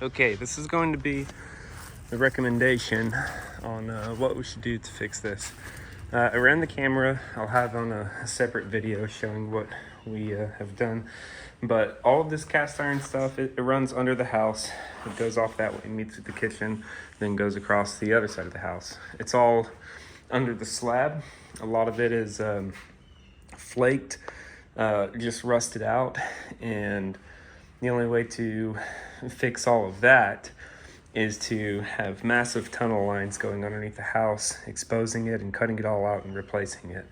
Okay, this is going to be the recommendation on what we should do to fix this. Around the camera, I'll have on a separate video showing what we have done. But all of this cast iron stuff, it runs under the house. It goes off that way, meets with the kitchen, then goes across the other side of the house. It's all under the slab. A lot of it is flaked, just rusted out, and the only way to fix all of that is to have massive tunnel lines going underneath the house, exposing it and cutting it all out and replacing it.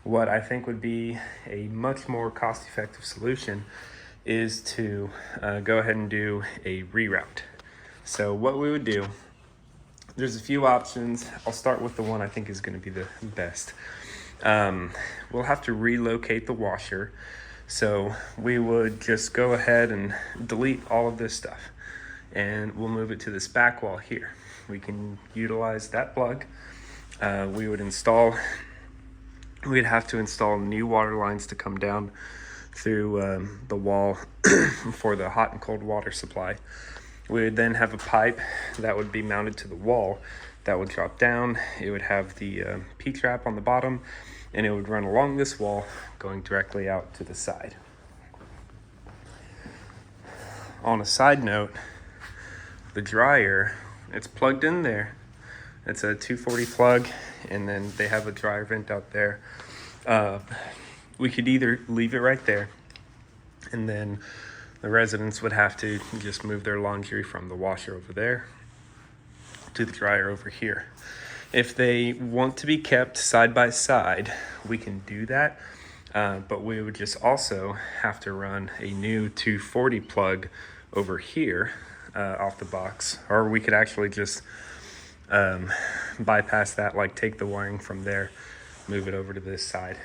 What I think would be a much more cost-effective solution is to go ahead and do a reroute. So what we would do, there's a few options. I'll start with the one I think is going to be the best. We'll have to relocate the washer. So we would just go ahead and delete all of this stuff, and we'll move it to this back wall here. We can utilize that plug. We'd have to install new water lines to come down through the wall for the hot and cold water supply. We would then have a pipe that would be mounted to the wall that would drop down. It would have the P-trap on the bottom, and it would run along this wall going directly out to the side. On a side note, the dryer, it's plugged in there. It's a 240 plug, and then they have a dryer vent out there. We could either leave it right there, and then the residents would have to just move their laundry from the washer over there to the dryer over here. If they want to be kept side by side, we can do that, but we would just also have to run a new 240 plug over here off the box, or we could actually just bypass that, like take the wiring from there, move it over to this side,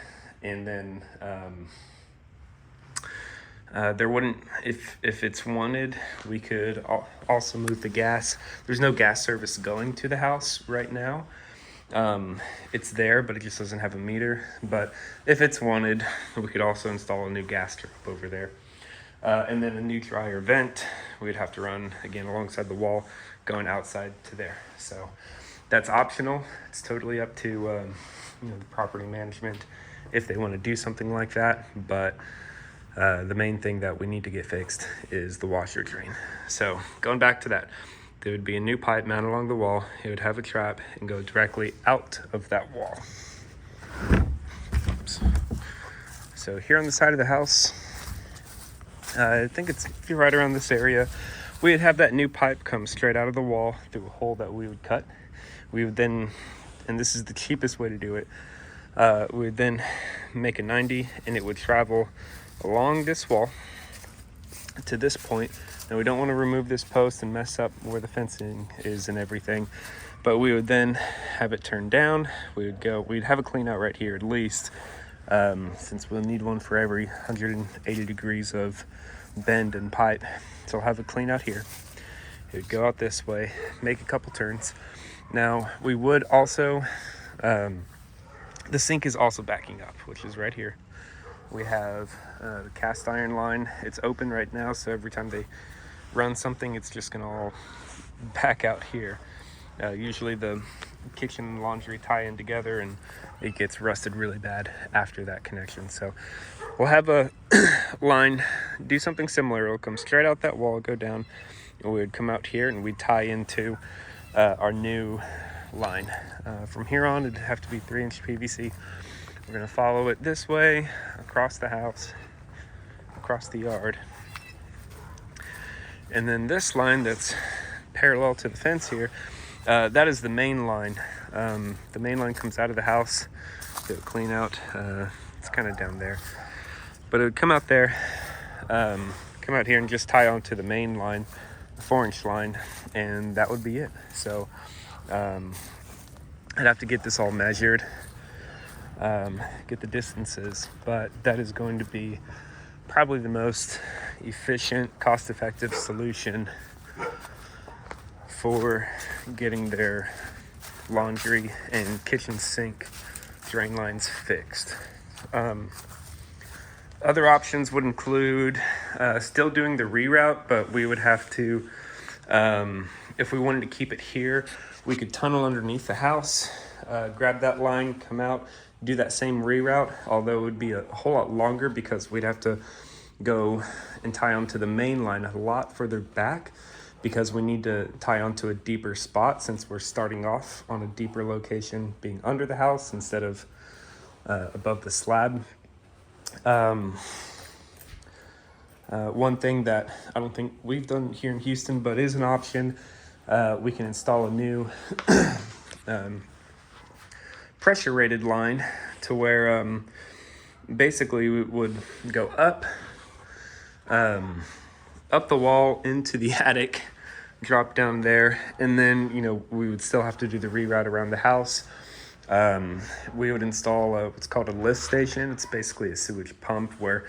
and then there wouldn't, if it's wanted, we could also move the gas. There's no gas service going to the house right now. It's there, but it just doesn't have a meter. But if it's wanted, we could also install a new gas strip over there. And then a new dryer vent we'd have to run again alongside the wall going outside to there. So that's optional. It's totally up to the property management if they want to do something like that. But the main thing that we need to get fixed is the washer drain. So going back to that, there would be a new pipe mounted along the wall. It would have a trap and go directly out of that wall. Oops. So here on the side of the house, I think it's right around this area, we'd have that new pipe come straight out of the wall through a hole that we would cut. We would then, and this is the cheapest way to do it, we would then make a 90, and it would travel along this wall to this point. Now we don't want to remove this post and mess up where the fencing is and everything, but we would then have it turned down. We'd have a clean out right here at least, since we'll need one for every 180 degrees of bend and pipe. So I'll have a clean out here. It would go out this way, make a couple turns. Now we would also, the sink is also backing up, which is right here. We have the cast iron line. It's open right now, so every time they run something, it's just gonna all back out here. Usually the kitchen and laundry tie in together, and it gets rusted really bad after that connection. So we'll have a line, do something similar. It'll come straight out that wall, go down, and we would come out here and we'd tie into our new line. From here on, it'd have to be 3-inch PVC. We're gonna follow it this way, across the house, across the yard. And then this line that's parallel to the fence here, that is the main line. The main line comes out of the house. Do a clean out. It's kind of down there. But it would come out there, come out here and just tie onto the main line, the 4-inch line, and that would be it. So I'd have to get this all measured, get the distances, but that is going to be probably the most efficient, cost-effective solution for getting their laundry and kitchen sink drain lines fixed. Other options would include still doing the reroute, but we would have to If we wanted to keep it here, we could tunnel underneath the house, grab that line, come out, do that same reroute, although it would be a whole lot longer because we'd have to go and tie onto the main line a lot further back because we need to tie onto a deeper spot since we're starting off on a deeper location being under the house instead of above the slab. One thing that I don't think we've done here in Houston, but is an option, we can install a new pressure rated line to where basically we would go up the wall into the attic, drop down there, and then we would still have to do the reroute around the house. We would install what's called a lift station. It's basically a sewage pump where